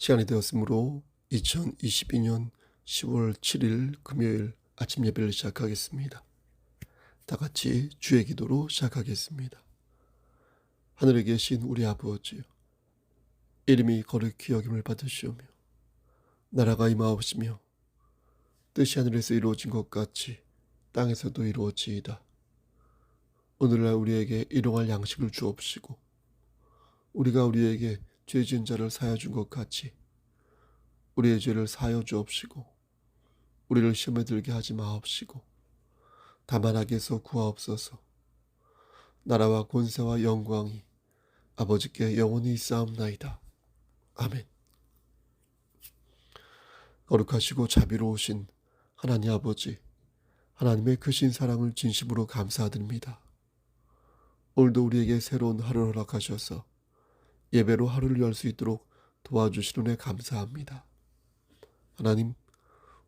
시간이 되었으므로 2022년 10월 7일 금요일 아침 예배를 시작하겠습니다. 다 같이 주의 기도로 시작하겠습니다. 하늘에 계신 우리 아버지요, 이름이 거룩히 여김을 받으시오며 나라가 임하옵시며 뜻이 하늘에서 이루어진 것 같이 땅에서도 이루어지이다. 오늘날 우리에게 일용할 양식을 주옵시고 우리가 우리에게 죄 지은 자를 사하여 준 것 같이 우리의 죄를 사하여 주옵시고 우리를 시험에 들게 하지 마옵시고 다만 악에서 구하옵소서. 나라와 권세와 영광이 아버지께 영원히 있사옵나이다. 아멘. 거룩하시고 자비로우신 하나님 아버지, 하나님의 크신 사랑을 진심으로 감사드립니다. 오늘도 우리에게 새로운 하루를 허락하셔서 예배로 하루를 열 수 있도록 도와주시는 은혜 감사합니다. 하나님,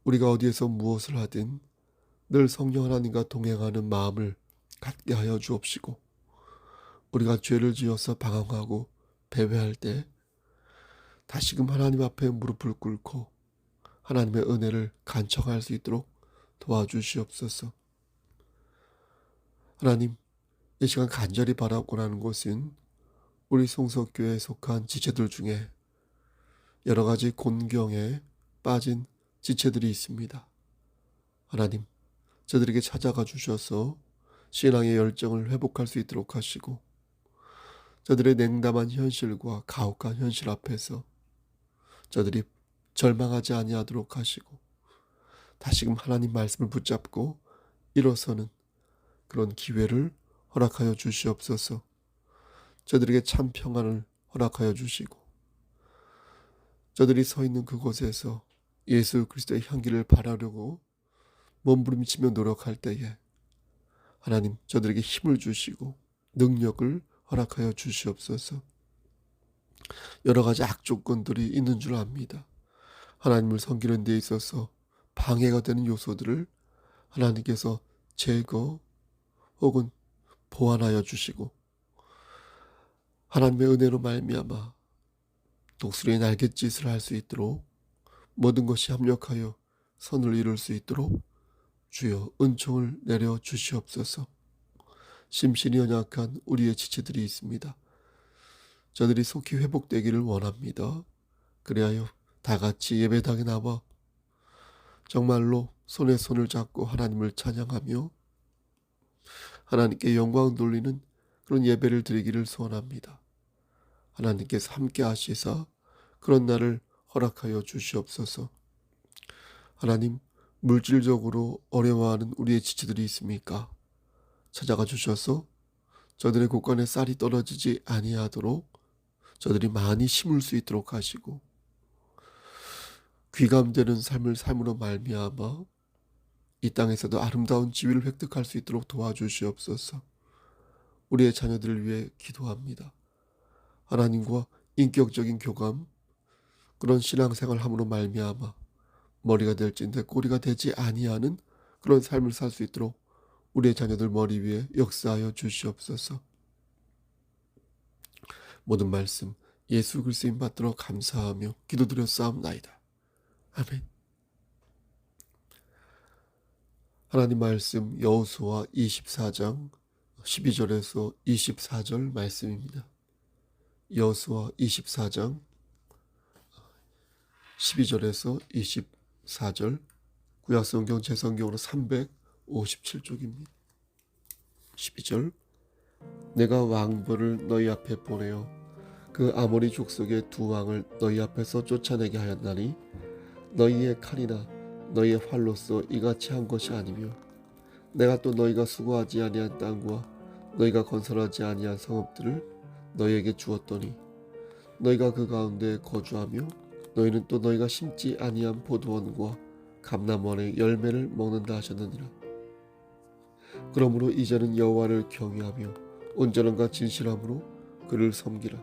우리가 어디에서 무엇을 하든 늘 성령 하나님과 동행하는 마음을 갖게 하여 주옵시고 우리가 죄를 지어서 방황하고 패배할 때 다시금 하나님 앞에 무릎을 꿇고 하나님의 은혜를 간청할 수 있도록 도와주시옵소서. 하나님, 이 시간 간절히 바라고 하는 것은 우리 송석교회에 속한 지체들 중에 여러 가지 곤경에 빠진 지체들이 있습니다. 하나님, 저들에게 찾아가 주셔서 신앙의 열정을 회복할 수 있도록 하시고 저들의 냉담한 현실과 가혹한 현실 앞에서 저들이 절망하지 아니하도록 하시고 다시금 하나님 말씀을 붙잡고 일어서는 그런 기회를 허락하여 주시옵소서. 저들에게 참 평안을 허락하여 주시고 저들이 서 있는 그곳에서 예수 그리스도의 향기를 바라려고 몸부림치며 노력할 때에 하나님 저들에게 힘을 주시고 능력을 허락하여 주시옵소서. 여러 가지 악조건들이 있는 줄 압니다. 하나님을 섬기는 데 있어서 방해가 되는 요소들을 하나님께서 제거 혹은 보완하여 주시고 하나님의 은혜로 말미암아 독수리의 날갯짓을 할 수 있도록 모든 것이 합력하여 선을 이룰 수 있도록 주여 은총을 내려 주시옵소서. 심신이 연약한 우리의 지체들이 있습니다. 저들이 속히 회복되기를 원합니다. 그리하여 다 같이 예배당에 나와 정말로 손에 손을 잡고 하나님을 찬양하며 하나님께 영광 돌리는 그런 예배를 드리기를 소원합니다. 하나님께서 함께 하시사 그런 날을 허락하여 주시옵소서. 하나님, 물질적으로 어려워하는 우리의 지체들이 있습니까? 찾아가 주셔서 저들의 곳간에 쌀이 떨어지지 아니하도록 저들이 많이 심을 수 있도록 하시고 귀감되는 삶을 삶으로 말미암아 이 땅에서도 아름다운 지위를 획득할 수 있도록 도와주시옵소서. 우리의 자녀들을 위해 기도합니다. 하나님과 인격적인 교감, 그런 신앙생활함으로 말미암아 머리가 될진데 꼬리가 되지 아니하는 그런 삶을 살 수 있도록 우리의 자녀들 머리 위에 역사하여 주시옵소서. 모든 말씀 예수 그리스도인 받들어 감사하며 기도드렸사옵나이다. 아멘. 하나님 말씀 여호수아 24장 12절에서 24절 말씀입니다. 여호수아 24장 12절에서 24절 구약성경 제성경으로 357쪽입니다. 12절 내가 왕벌을 너희 앞에 보내어 그 아모리 족속의 두 왕을 너희 앞에서 쫓아내게 하였나니 너희의 칼이나 너희의 활로서 이같이 한 것이 아니며 내가 또 너희가 수고하지 아니한 땅과 너희가 건설하지 아니한 성읍들을 너희에게 주었더니 너희가 그 가운데 거주하며 너희는 또 너희가 심지 아니한 포도원과 감람원의 열매를 먹는다 하셨느니라. 그러므로 이제는 여호와를 경외하며 온전함과 진실함으로 그를 섬기라.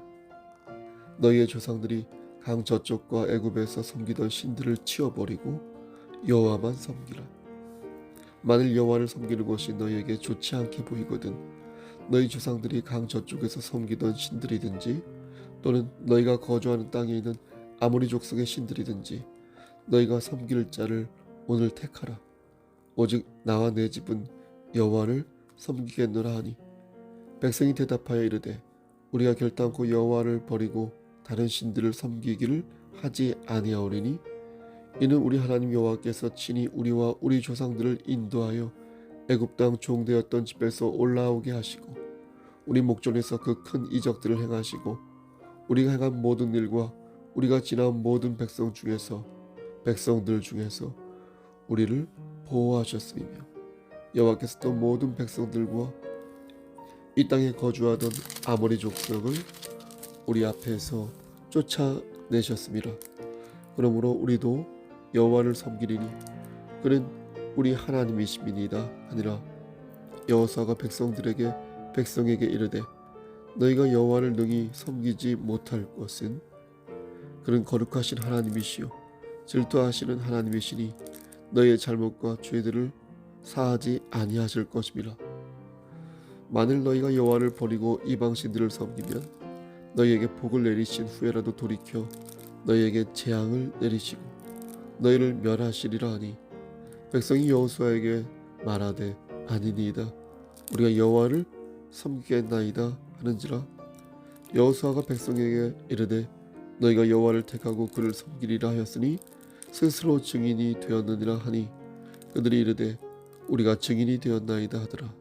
너희의 조상들이 강 저쪽과 애굽에서 섬기던 신들을 치워버리고 여호와만 섬기라. 만일 여호와를 섬기는 것이 너희에게 좋지 않게 보이거든 너희 조상들이 강 저쪽에서 섬기던 신들이든지 또는 너희가 거주하는 땅에 있는 아무리 족속의 신들이든지 너희가 섬길 자를 오늘 택하라. 오직 나와 내 집은 여호와를 섬기겠노라 하니 백성이 대답하여 이르되 우리가 결단코 여호와를 버리고 다른 신들을 섬기기를 하지 아니하오리니 이는 우리 하나님 여호와께서 친히 우리와 우리 조상들을 인도하여 애굽 땅 종되었던 집에서 올라오게 하시고 우리 목전에서 그 큰 이적들을 행하시고 우리가 행한 모든 일과 우리가 지나온 모든 백성들 중에서 우리를 보호하셨음이며 여호와께서 또 모든 백성들과 이 땅에 거주하던 아모리 족속을 우리 앞에서 쫓아내셨음이라. 그러므로 우리도 여호와를 섬기리니 그는 우리 하나님이심이니이다 하니라. 여호수아가 백성에게 이르되 너희가 여호와를 능히 섬기지 못할 것은 그는 거룩하신 하나님이시요 질투하시는 하나님이시니 너희의 잘못과 죄들을 사하지 아니하실 것임이라. 만일 너희가 여호와를 버리고 이방 신들을 섬기면 너희에게 복을 내리신 후에라도 돌이켜 너희에게 재앙을 내리시고 너희를 멸하시리라 하니 백성이 여호수아에게 말하되 아니니이다 우리가 여호와를 섬기겠나이다 하는지라. 여호수아가 백성에게 이르되 너희가 여호와를 택하고 그를 섬기리라 하였으니 스스로 증인이 되었느니라 하니 그들이 이르되 우리가 증인이 되었나이다 하더라.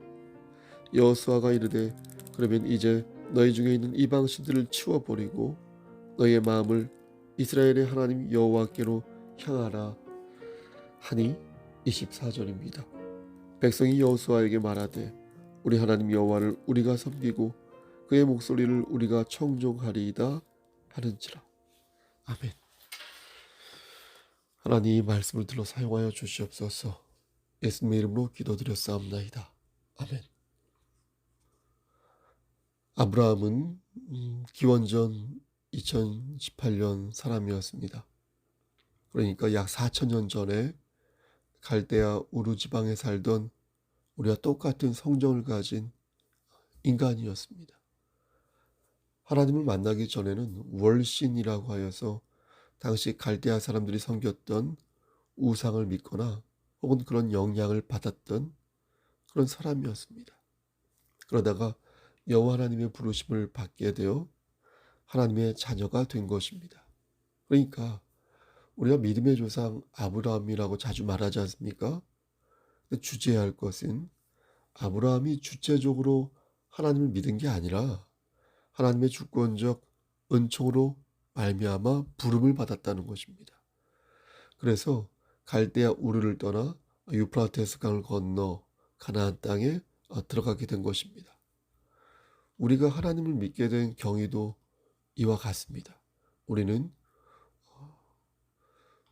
여호수아가 이르되 그러면 이제 너희 중에 있는 이방 신들을 치워버리고 너희의 마음을 이스라엘의 하나님 여호와께로 향하라 하니 24절입니다. 백성이 여호수아에게 말하되 우리 하나님 여호와를 우리가 섬기고 그의 목소리를 우리가 청종하리이다 하는지라. 아멘. 하나님 이 말씀을 들어 사용하여 주시옵소서. 예수님의 이름으로 기도드렸사옵나이다. 아멘. 아브라함은 기원전 2018년 사람이었습니다. 그러니까 약 4,000년 전에 갈대아 우르 지방에 살던 우리와 똑같은 성정을 가진 인간이었습니다. 하나님을 만나기 전에는 월신이라고 하여서 당시 갈대아 사람들이 섬겼던 우상을 믿거나 혹은 그런 영향을 받았던 그런 사람이었습니다. 그러다가 여호와 하나님의 부르심을 받게 되어 하나님의 자녀가 된 것입니다. 그러니까 우리가 믿음의 조상 아브라함이라고 자주 말하지 않습니까? 근데 주제해야 할 것은 아브라함이 주체적으로 하나님을 믿은 게 아니라 하나님의 주권적 은총으로 말미암아 부름을 받았다는 것입니다. 그래서 갈대아 우르를 떠나 유프라테스 강을 건너 가나안 땅에 들어가게 된 것입니다. 우리가 하나님을 믿게 된 경위도 이와 같습니다. 우리는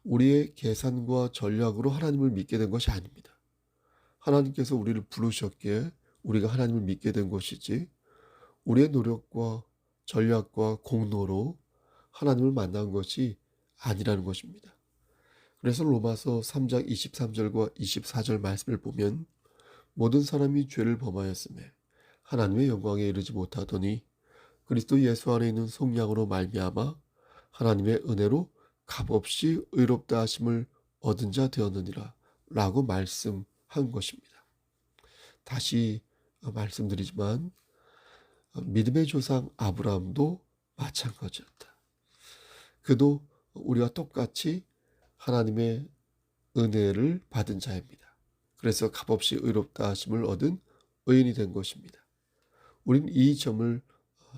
우리의 계산과 전략으로 하나님을 믿게 된 것이 아닙니다. 하나님께서 우리를 부르셨기에 우리가 하나님을 믿게 된 것이지 우리의 노력과 전략과 공로로 하나님을 만난 것이 아니라는 것입니다. 그래서 로마서 3장 23절과 24절 말씀을 보면 모든 사람이 죄를 범하였으며 하나님의 영광에 이르지 못하더니 그리스도 예수 안에 있는 속량으로 말미암아 하나님의 은혜로 값없이 의롭다 하심을 얻은 자 되었느니라 라고 말씀한 것입니다. 다시 말씀드리지만 믿음의 조상 아브라함도 마찬가지였다. 그도 우리와 똑같이 하나님의 은혜를 받은 자입니다. 그래서 값없이 의롭다 하심을 얻은 의인이 된 것입니다. 우리는 이 점을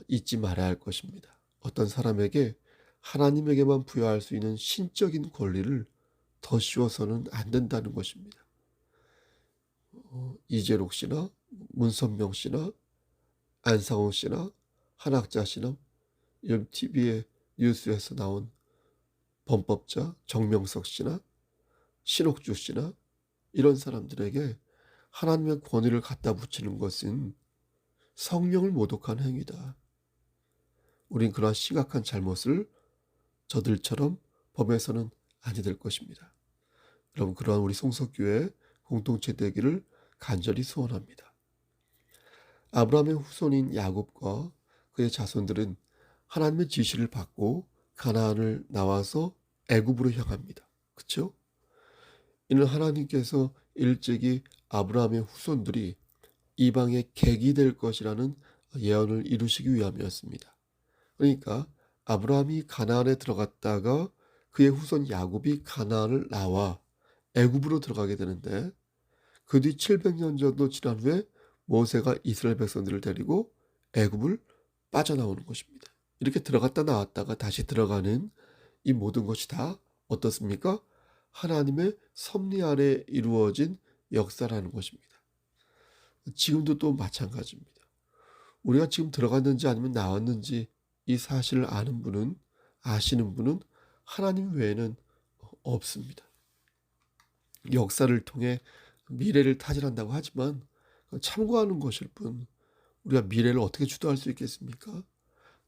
잊지 말아야 할 것입니다. 어떤 사람에게 하나님에게만 부여할 수 있는 신적인 권리를 더 씌워서는 안 된다는 것입니다. 이재록 씨나 문선명 씨나 안상홍 씨나 한학자 씨나 TV의 뉴스에서 나온 범법자 정명석 씨나 신옥주 씨나 이런 사람들에게 하나님의 권위를 갖다 붙이는 것은 성령을 모독한 행위다. 우린 그러한 심각한 잘못을 저들처럼 범해서는 아니 될 것입니다. 여러분 그러한 우리 송석교회 공동체 되기를 간절히 소원합니다. 아브라함의 후손인 야곱과 그의 자손들은 하나님의 지시를 받고 가나안을 나와서 애굽으로 향합니다. 그렇죠? 이는 하나님께서 일찍이 아브라함의 후손들이 이방의 객이 될 것이라는 예언을 이루시기 위함이었습니다. 그러니까 아브라함이 가나안에 들어갔다가 그의 후손 야곱이 가나안을 나와 애굽으로 들어가게 되는데, 그 뒤 700년 정도 지난 후에 모세가 이스라엘 백성들을 데리고 애굽을 빠져나오는 것입니다. 이렇게 들어갔다 나왔다가 다시 들어가는 이 모든 것이 다 어떻습니까? 하나님의 섭리 아래 이루어진 역사라는 것입니다. 지금도 또 마찬가지입니다. 우리가 지금 들어갔는지 아니면 나왔는지 이 사실을 아시는 분은 하나님 외에는 없습니다. 역사를 통해 미래를 타진한다고 하지만 참고하는 것일 뿐, 우리가 미래를 어떻게 주도할 수 있겠습니까?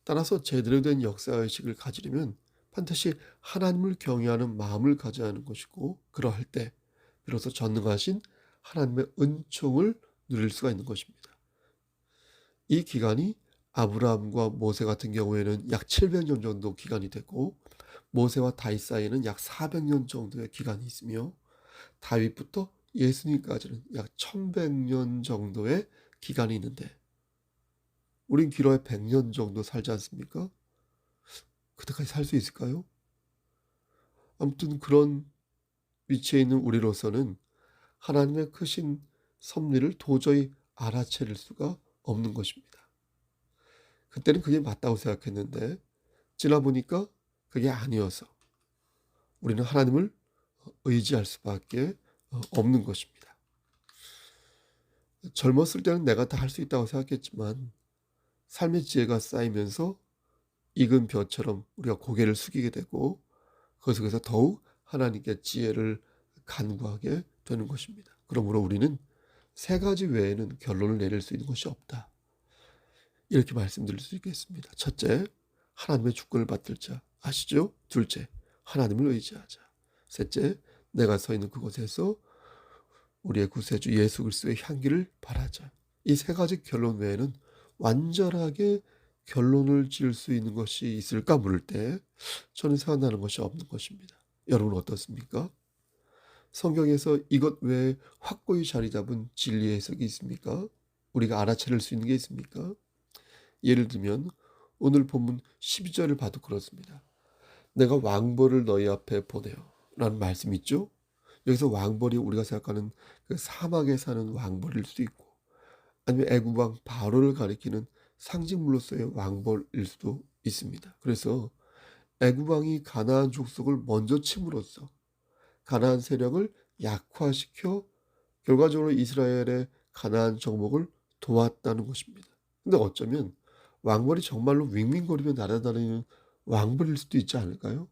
따라서 제대로 된 역사의식을 가지려면 반드시 하나님을 경외하는 마음을 가져야 하는 것이고, 그러할 때 비로소 전능하신 하나님의 은총을 누릴 수가 있는 것입니다. 이 기간이 아브라함과 모세 같은 경우에는 약 700년 정도 기간이 되고, 모세와 다윗 사이에는 약 400년 정도의 기간이 있으며, 다윗부터 예수님까지는 약 1100년 정도의 기간이 있는데, 우린 길어야 100년 정도 살지 않습니까? 그때까지 살 수 있을까요? 아무튼 그런 위치에 있는 우리로서는 하나님의 크신 섭리를 도저히 알아채릴 수가 없는 것입니다. 그때는 그게 맞다고 생각했는데 지나보니까 그게 아니어서 우리는 하나님을 의지할 수밖에 없는 것입니다. 젊었을 때는 내가 다 할 수 있다고 생각했지만 삶의 지혜가 쌓이면서 익은 벼처럼 우리가 고개를 숙이게 되고, 그 속에서 더욱 하나님께 지혜를 간구하게 되는 것입니다. 그러므로 우리는 세 가지 외에는 결론을 내릴 수 있는 것이 없다, 이렇게 말씀드릴 수 있겠습니다. 첫째, 하나님의 주권을 받들 자. 아시죠? 둘째, 하나님을 의지하자. 셋째, 내가 서 있는 그곳에서 우리의 구세주 예수 그리스도의 향기를 바라자. 이 세 가지 결론 외에는 완전하게 결론을 지을 수 있는 것이 있을까 물을 때 저는 생각나는 것이 없는 것입니다. 여러분 어떻습니까? 성경에서 이것 외에 확고히 자리 잡은 진리의 해석이 있습니까? 우리가 알아차릴 수 있는 게 있습니까? 예를 들면 오늘 본문 12절을 봐도 그렇습니다. 내가 왕벌을 너희 앞에 보내요 라는 말씀이 있죠. 여기서 왕벌이 우리가 생각하는 그 사막에 사는 왕벌일 수도 있고, 아니면 애굽 왕 바로를 가리키는 상징물로서의 왕벌일 수도 있습니다. 그래서 애굽 왕이 가나안 족속을 먼저 침으로써 가나안 세력을 약화시켜 결과적으로 이스라엘의 가나안 정복을 도왔다는 것입니다. 근데 어쩌면 왕벌이 정말로 윙윙거리며 날아다니는 왕벌일 수도 있지 않을까요?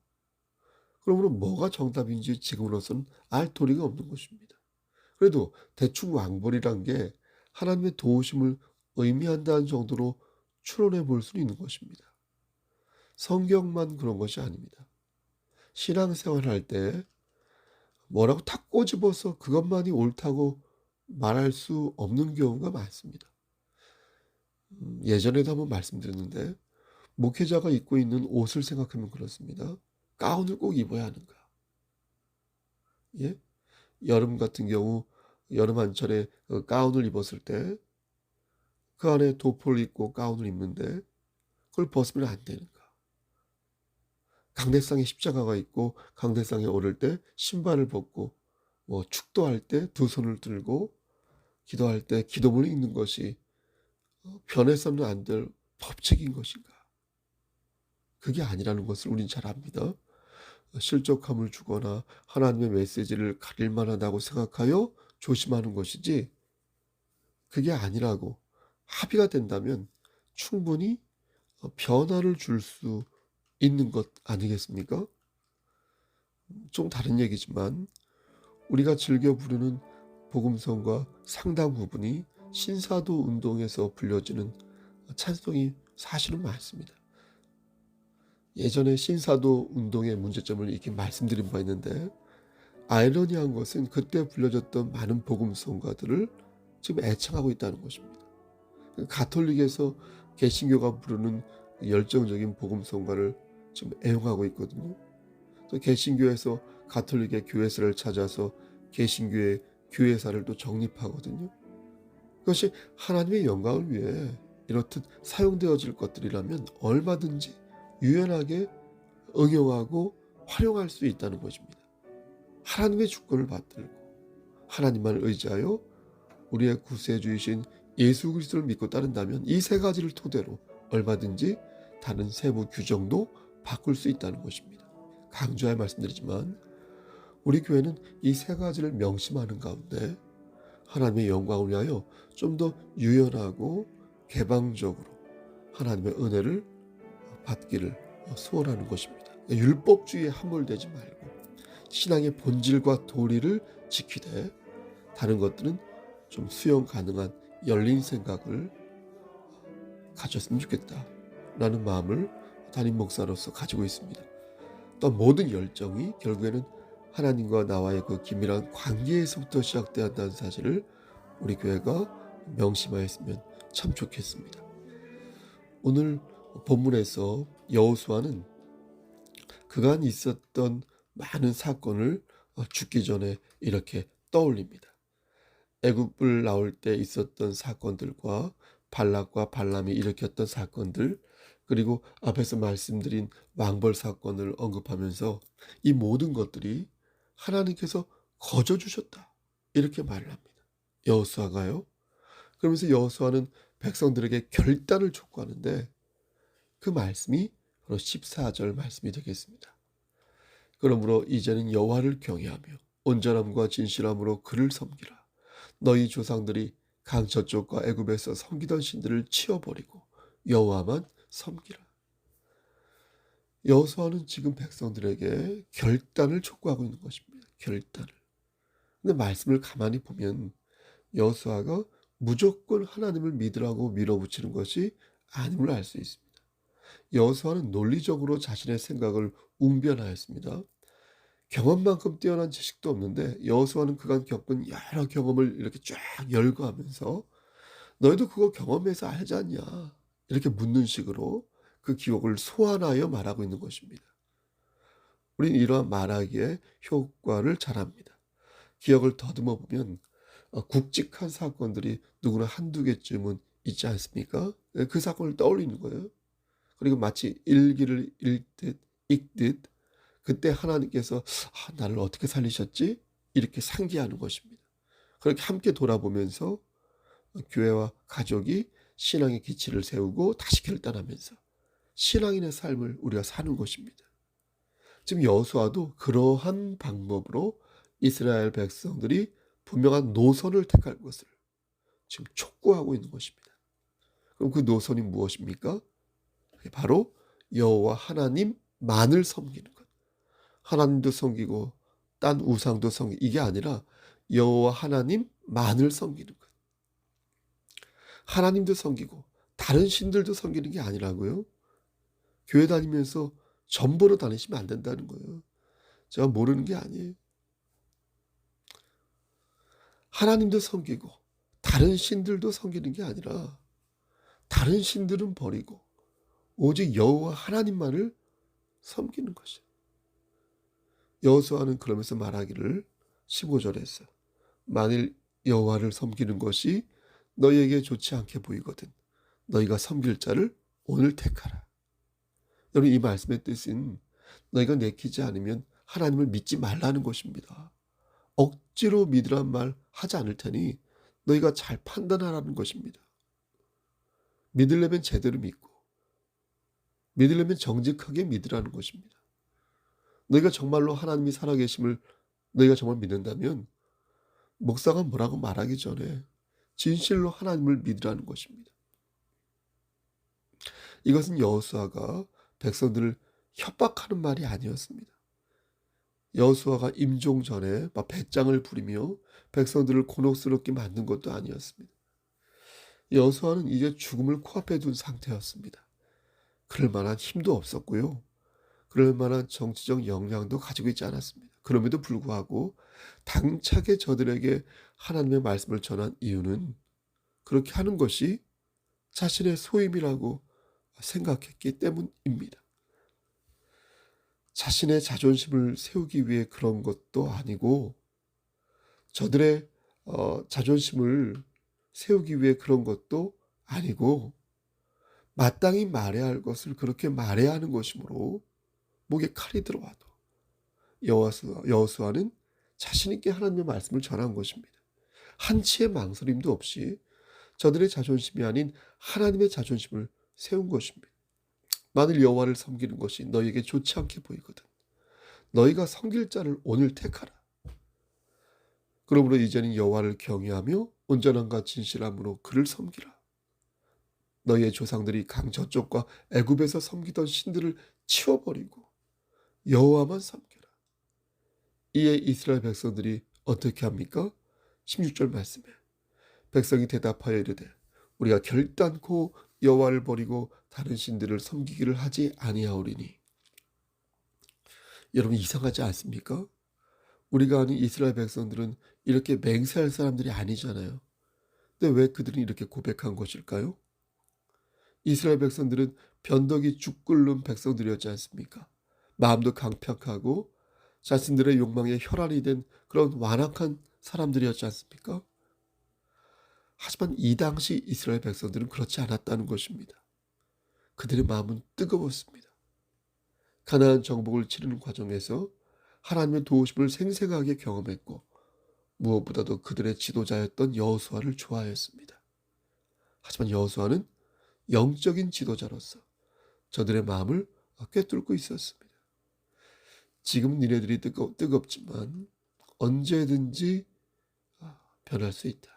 그러므로 뭐가 정답인지 지금으로서는 알 도리가 없는 것입니다. 그래도 대충 왕벌이란 게 하나님의 도우심을 의미한다는 정도로 추론해 볼 수는 있는 것입니다. 성경만 그런 것이 아닙니다. 신앙생활할 때 뭐라고 탁 꼬집어서 그것만이 옳다고 말할 수 없는 경우가 많습니다. 예전에도 한번 말씀드렸는데, 목회자가 입고 있는 옷을 생각하면 그렇습니다. 가운을 꼭 입어야 하는가? 예? 여름 같은 경우 여름 한철에 가운을 입었을 때 그 안에 도포를 입고 가운을 입는데 그걸 벗으면 안 되는가? 강대상에 십자가가 있고 강대상에 오를 때 신발을 벗고, 축도할 때 두 손을 들고 기도할 때 기도문을 읽는 것이 변해서는 안 될 법칙인 것인가? 그게 아니라는 것을 우린 잘 압니다. 실족함을 주거나 하나님의 메시지를 가릴 만하다고 생각하여 조심하는 것이지, 그게 아니라고 합의가 된다면 충분히 변화를 줄 수 있는 것 아니겠습니까? 좀 다른 얘기지만 우리가 즐겨 부르는 복음성과 상당 부분이 신사도 운동에서 불려지는 찬송이 사실은 많습니다. 예전에 신사도 운동의 문제점을 이렇게 말씀드린 바 있는데, 아이러니한 것은 그때 불려졌던 많은 복음성가들을 지금 애청하고 있다는 것입니다. 가톨릭에서 개신교가 부르는 열정적인 복음성가를 지금 애용하고 있거든요. 또 개신교에서 가톨릭의 교회사를 찾아서 개신교의 교회사를 또 정립하거든요. 그것이 하나님의 영광을 위해 이렇듯 사용되어질 것들이라면 얼마든지 유연하게 응용하고 활용할 수 있다는 것입니다. 하나님의 주권을 받들고 하나님만을 의지하여 우리의 구세주이신 예수 그리스도를 믿고 따른다면 이 세 가지를 토대로 얼마든지 다른 세부 규정도 바꿀 수 있다는 것입니다. 강조하여 말씀드리지만 우리 교회는 이 세 가지를 명심하는 가운데 하나님의 영광을 위하여 좀 더 유연하고 개방적으로 하나님의 은혜를 받기를 소원하는 것입니다. 율법주의에 함몰되지 말고 신앙의 본질과 도리를 지키되 다른 것들은 좀 수용 가능한 열린 생각을 가졌으면 좋겠다라는 마음을 담임 목사로서 가지고 있습니다. 또 모든 열정이 결국에는 하나님과 나와의 그 긴밀한 관계에서부터 시작된다는 사실을 우리 교회가 명심하였으면 참 좋겠습니다. 오늘 본문에서 여호수아는 그간 있었던 많은 사건을 죽기 전에 이렇게 떠올립니다. 애굽을 나올 때 있었던 사건들과 발락과 발람이 일으켰던 사건들, 그리고 앞에서 말씀드린 왕벌 사건을 언급하면서 이 모든 것들이 하나님께서 거저 주셨다 이렇게 말을 합니다. 여호수아가요. 그러면서 여호수아는 백성들에게 결단을 촉구하는데 그 말씀이 바로 14절 말씀이 되겠습니다. 그러므로 이제는 여호와를 경외하며 온전함과 진실함으로 그를 섬기라. 너희 조상들이 강 저쪽과 애굽에서 섬기던 신들을 치워버리고 여호와만 섬기라. 여호수아는 지금 백성들에게 결단을 촉구하고 있는 것입니다. 결단을. 근데 말씀을 가만히 보면 여호수아가 무조건 하나님을 믿으라고 밀어붙이는 것이 아님을 알 수 있습니다. 여호수아는 논리적으로 자신의 생각을 웅변하였습니다. 경험만큼 뛰어난 지식도 없는데 여호수아는 그간 겪은 여러 경험을 이렇게 쫙 열거하면서 너희도 그거 경험해서 알지 않냐 이렇게 묻는 식으로 그 기억을 소환하여 말하고 있는 것입니다. 우리는 이러한 말하기에 효과를 잘합니다. 기억을 더듬어 보면 굵직한 사건들이 누구나 한두 개쯤은 있지 않습니까? 그 사건을 떠올리는 거예요. 그리고 마치 일기를 읽듯 그때 하나님께서 나를 어떻게 살리셨지? 이렇게 상기하는 것입니다. 그렇게 함께 돌아보면서 교회와 가족이 신앙의 기치를 세우고 다시 결단하면서 신앙인의 삶을 우리가 사는 것입니다. 지금 여호수아도 그러한 방법으로 이스라엘 백성들이 분명한 노선을 택할 것을 지금 촉구하고 있는 것입니다. 그럼 그 노선이 무엇입니까? 바로 여호와 하나님만을 섬기는 것. 하나님도 섬기고 딴 우상도 섬기고 이게 아니라 여호와 하나님만을 섬기는 것. 하나님도 섬기고 다른 신들도 섬기는 게 아니라고요. 교회 다니면서 전보로 다니시면 안 된다는 거예요. 제가 모르는 게 아니에요. 하나님도 섬기고 다른 신들도 섬기는 게 아니라 다른 신들은 버리고 오직 여호와 하나님만을 섬기는 것이에요. 여호수아는 그러면서 말하기를 15절에 서 만일 여호와를 섬기는 것이 너희에게 좋지 않게 보이거든 너희가 섬길 자를 오늘 택하라. 여러분 이 말씀의 뜻은 너희가 내키지 않으면 하나님을 믿지 말라는 것입니다. 억지로 믿으란 말 하지 않을 테니 너희가 잘 판단하라는 것입니다. 믿으려면 제대로 믿고 믿으려면 정직하게 믿으라는 것입니다. 너희가 정말로 하나님이 살아계심을 너희가 정말 믿는다면 목사가 뭐라고 말하기 전에 진실로 하나님을 믿으라는 것입니다. 이것은 여호수아가 백성들을 협박하는 말이 아니었습니다. 여호수아가 임종 전에 막 배짱을 부리며 백성들을 곤혹스럽게 만든 것도 아니었습니다. 여호수아는 이제 죽음을 코앞에 둔 상태였습니다. 그럴 만한 힘도 없었고요. 그럴 만한 정치적 역량도 가지고 있지 않았습니다. 그럼에도 불구하고 당차게 저들에게 하나님의 말씀을 전한 이유는 그렇게 하는 것이 자신의 소임이라고 생각했기 때문입니다. 자신의 자존심을 세우기 위해 그런 것도 아니고 저들의 자존심을 세우기 위해 그런 것도 아니고 마땅히 말해야 할 것을 그렇게 말해야 하는 것이므로 목에 칼이 들어와도 여호수아는 자신 있게 하나님의 말씀을 전한 것입니다. 한치의 망설임도 없이 저들의 자존심이 아닌 하나님의 자존심을 세운 것입니다. 만일 여호와를 섬기는 것이 너희에게 좋지 않게 보이거든 너희가 섬길 자를 오늘 택하라. 그러므로 이제는 여호와를 경외하며 온전함과 진실함으로 그를 섬기라. 너희의 조상들이 강 저쪽과 애굽에서 섬기던 신들을 치워버리고 여호와만 섬겨라. 이에 이스라엘 백성들이 어떻게 합니까? 16절 말씀에 백성이 대답하여 이르되 우리가 결단코 여호와를 버리고 다른 신들을 섬기기를 하지 아니하오리니. 여러분 이상하지 않습니까? 우리가 아는 이스라엘 백성들은 이렇게 맹세할 사람들이 아니잖아요. 근데 왜 그들은 이렇게 고백한 것일까요? 이스라엘 백성들은 변덕이 죽 끓는 백성들이었지 않습니까? 마음도 강팍하고 자신들의 욕망에 혈안이 된 그런 완악한 사람들이었지 않습니까? 하지만 이 당시 이스라엘 백성들은 그렇지 않았다는 것입니다. 그들의 마음은 뜨거웠습니다. 가나안 정복을 치르는 과정에서 하나님의 도우심을 생생하게 경험했고 무엇보다도 그들의 지도자였던 여호수아를 좋아했습니다. 하지만 여호수아는 영적인 지도자로서 저들의 마음을 꿰뚫고 있었습니다. 지금은 니네들이 뜨겁지만 언제든지 변할 수 있다.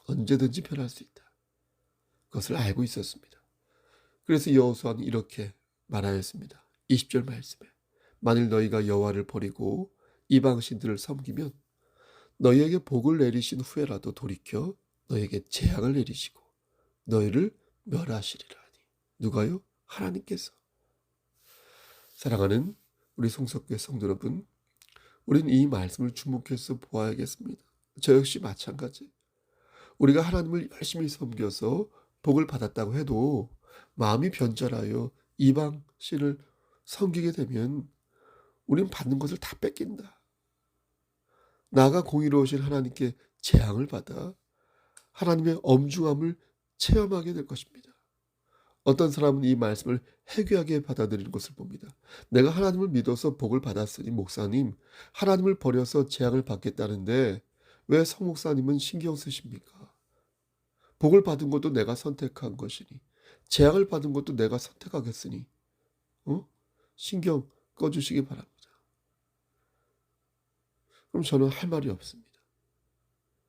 언제든지 변할 수 있다. 그것을 알고 있었습니다. 그래서 여호수아는 이렇게 말하였습니다. 20절 말씀에 만일 너희가 여호와를 버리고 이방 신들을 섬기면 너희에게 복을 내리신 후에라도 돌이켜 너희에게 재앙을 내리시고 너희를 멸하시리라니. 누가요? 하나님께서. 사랑하는 우리 송석교회 성도 여러분, 우리는 이 말씀을 주목해서 보아야겠습니다. 저 역시 마찬가지. 우리가 하나님을 열심히 섬겨서 복을 받았다고 해도 마음이 변절하여 이방 신을 섬기게 되면 우리는 받는 것을 다 뺏긴다. 나가 공의로우신 하나님께 재앙을 받아 하나님의 엄중함을 체험하게 될 것입니다. 어떤 사람은 이 말씀을 해괴하게 받아들이는 것을 봅니다. 내가 하나님을 믿어서 복을 받았으니 목사님, 하나님을 버려서 재앙을 받겠다는데 왜 성목사님은 신경 쓰십니까? 복을 받은 것도 내가 선택한 것이니 재앙을 받은 것도 내가 선택하겠으니 신경 꺼주시기 바랍니다. 그럼 저는 할 말이 없습니다.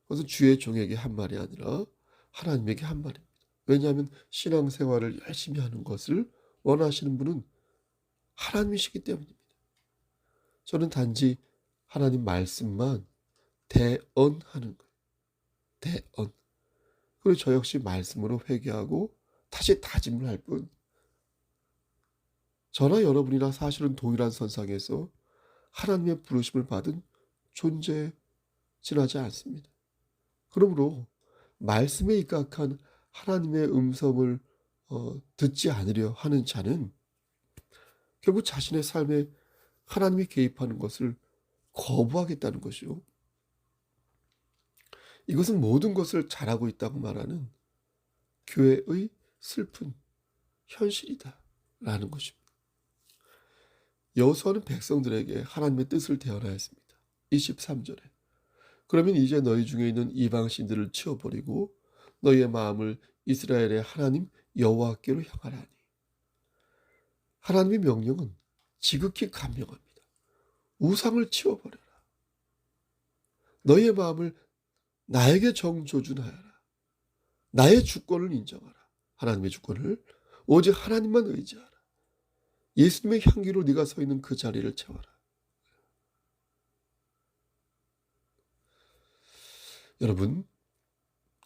그것은 주의 종에게 한 말이 아니라 하나님에게 한 말입니다. 왜냐하면 신앙생활을 열심히 하는 것을 원하시는 분은 하나님이시기 때문입니다. 저는 단지 하나님 말씀만 대언하는 거예요. 대언. 그리고 저 역시 말씀으로 회개하고 다시 다짐을 할 뿐. 저나 여러분이나 사실은 동일한 선상에서 하나님의 부르심을 받은 존재에 지나지 않습니다. 그러므로 말씀에 입각한 하나님의 음성을 듣지 않으려 하는 자는 결국 자신의 삶에 하나님이 개입하는 것을 거부하겠다는 것이요. 이것은 모든 것을 잘하고 있다고 말하는 교회의 슬픈 현실이다라는 것입니다. 여호수아는 백성들에게 하나님의 뜻을 대언하였습니다. 23절에 그러면 이제 너희 중에 있는 이방 신들을 치워버리고 너희의 마음을 이스라엘의 하나님 여호와께로 향하라니. 하나님의 명령은 지극히 간명합니다. 우상을 치워버려라. 너희의 마음을 나에게 정조준하여라. 나의 주권을 인정하라. 하나님의 주권을 오직 하나님만 의지하라. 예수님의 향기로 네가 서 있는 그 자리를 채워라. 여러분,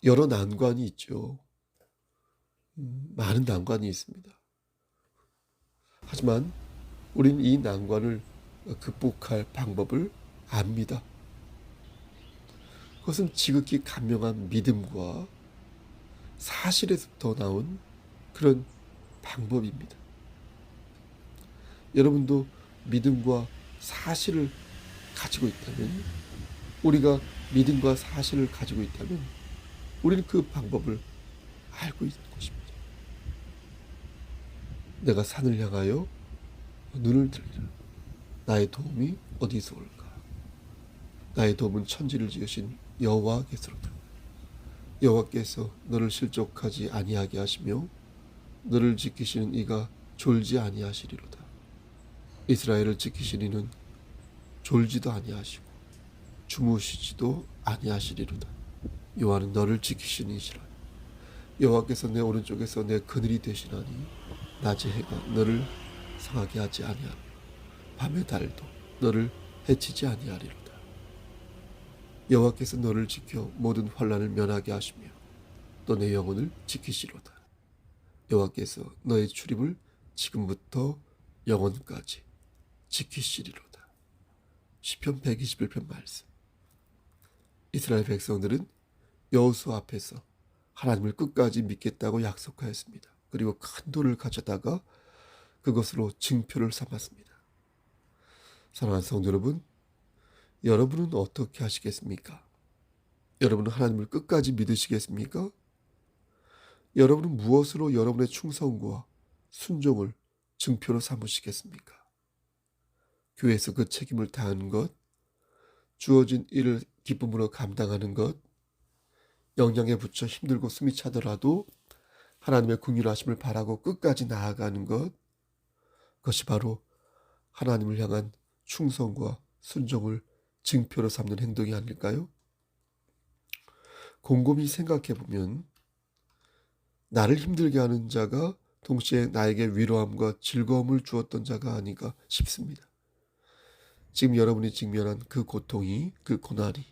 여러 난관이 있죠. 많은 난관이 있습니다. 하지만 우리는 이 난관을 극복할 방법을 압니다. 그것은 지극히 간명한 믿음과 사실에서부터 나온 그런 방법입니다. 여러분도 믿음과 사실을 가지고 있다면, 우리가 믿음과 사실을 가지고 있다면 우리는 그 방법을 알고 있는 것입니다. 내가 산을 향하여 눈을 들리라. 나의 도움이 어디서 올까? 나의 도움은 천지를 지으신 여호와께서로다. 여호와께서 너를 실족하지 아니하게 하시며 너를 지키시는 이가 졸지 아니하시리로다. 이스라엘을 지키신 이는 졸지도 아니하시고 주무시지도 아니하시리로다. 여호와는 너를 지키시는 이시라. 여호와께서 내 오른쪽에서 내 그늘이 되시나니 낮의 해가 너를 상하게 하지 아니하며 밤의 달도 너를 해치지 아니하리로다. 여호와께서 너를 지켜 모든 환난을 면하게 하시며 또 내 영혼을 지키시로다. 여호와께서 너의 출입을 지금부터 영원까지 지키시리로다. 시편 121편 말씀. 이스라엘 백성들은 여호수아 앞에서 하나님을 끝까지 믿겠다고 약속하였습니다. 그리고 큰 돌을 가져다가 그것으로 증표를 삼았습니다. 사랑하는 성도 여러분, 여러분은 어떻게 하시겠습니까? 여러분은 하나님을 끝까지 믿으시겠습니까? 여러분은 무엇으로 여러분의 충성과 순종을 증표로 삼으시겠습니까? 교회에서 그 책임을 다하는 것, 주어진 일을 기쁨으로 감당하는 것, 영향에 붙여 힘들고 숨이 차더라도 하나님의 긍휼하심을 바라고 끝까지 나아가는 것, 그것이 바로 하나님을 향한 충성과 순종을 증표로 삼는 행동이 아닐까요? 곰곰이 생각해 보면 나를 힘들게 하는 자가 동시에 나에게 위로함과 즐거움을 주었던 자가 아닌가 싶습니다. 지금 여러분이 직면한 그 고통이, 그 고난이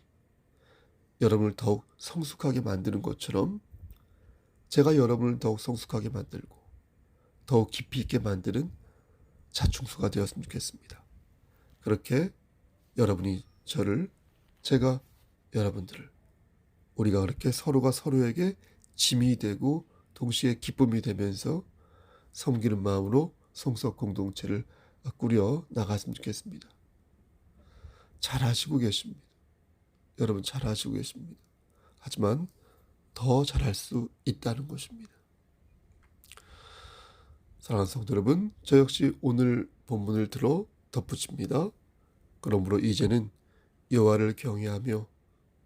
여러분을 더욱 성숙하게 만드는 것처럼 제가 여러분을 더욱 성숙하게 만들고 더욱 깊이 있게 만드는 자충수가 되었으면 좋겠습니다. 그렇게 여러분이 저를, 제가 여러분들을, 우리가 그렇게 서로가 서로에게 짐이 되고 동시에 기쁨이 되면서 섬기는 마음으로 성석 공동체를 꾸려 나갔으면 좋겠습니다. 잘하시고 계십니다. 여러분 잘하시고 계십니다. 하지만 더 잘할 수 있다는 것입니다. 사랑하는 성도 여러분, 저 역시 오늘 본문을 들어 덧붙입니다. 그러므로 이제는 여호와를 경외하며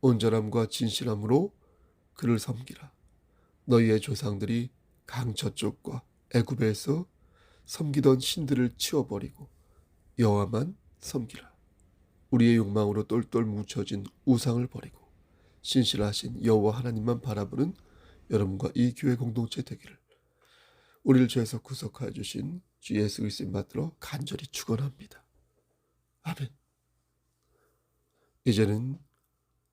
온전함과 진실함으로 그를 섬기라. 너희의 조상들이 강 저쪽과 애굽에서 섬기던 신들을 치워버리고 여호와만 섬기라. 우리의 욕망으로 똘똘 뭉쳐진 우상을 버리고 신실하신 여호와 하나님만 바라보는 여러분과 이 교회 공동체 되기를 우리를 죄에서 구속하여 주신 주 예수 그리스도의 받들어 간절히 축원합니다. 아멘. 이제는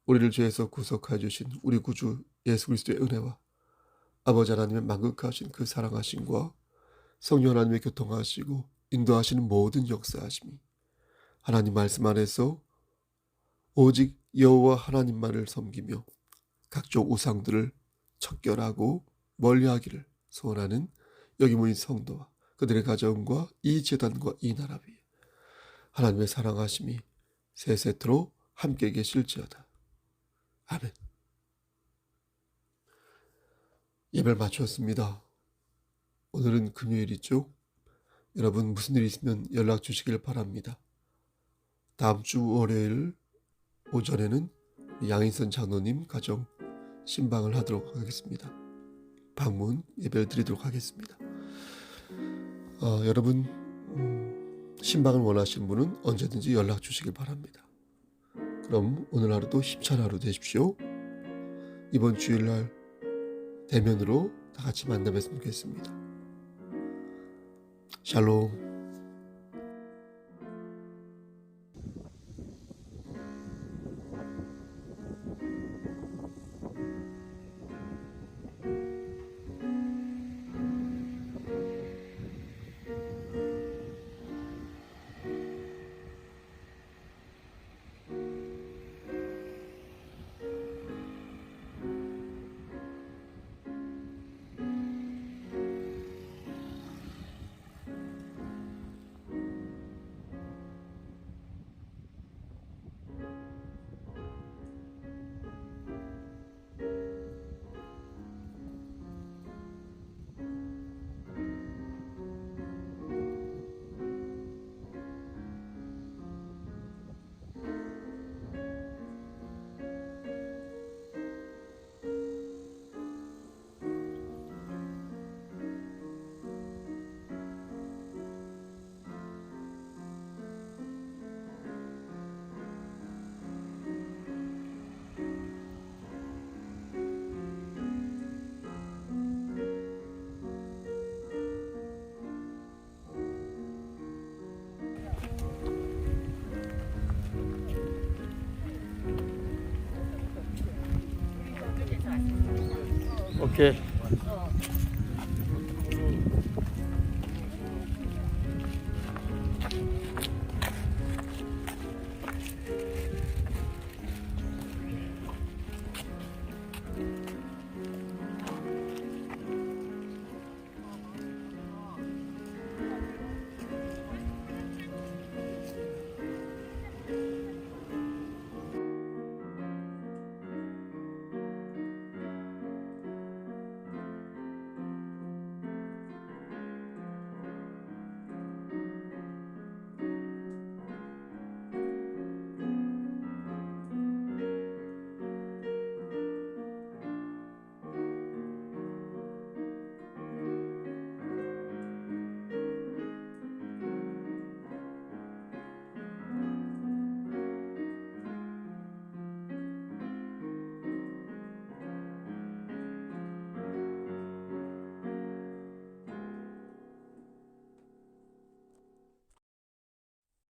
우리를 죄에서 구속하여 주신 우리 구주 예수 그리스도의 은혜와 아버지 하나님의 만극하신 그 사랑하심과 성령 하나님의 교통하시고 인도하시는 모든 역사하심이 하나님 말씀 안에서 오직 여호와 하나님만을 섬기며 각종 우상들을 척결하고 멀리하기를 소원하는 여기 모인 성도와 그들의 가정과 이 제단과 이 나라 위에 하나님의 사랑하심이 세세토록 함께 계실지어다. 아멘. 예배를 마쳤습니다. 오늘은 금요일이죠. 여러분 무슨 일 있으면 연락 주시길 바랍니다. 다음 주 월요일 오전에는 양인선 장로님 가정 신방을 하도록 하겠습니다. 방문 예배를 드리도록 하겠습니다. 여러분 신방을 원하시는 분은 언제든지 연락 주시길 바랍니다. 그럼 오늘 하루도 힘찬 하루 되십시오. 이번 주일날 대면으로 다 같이 만나뵀으면 좋겠습니다. 샬롬. 오케이.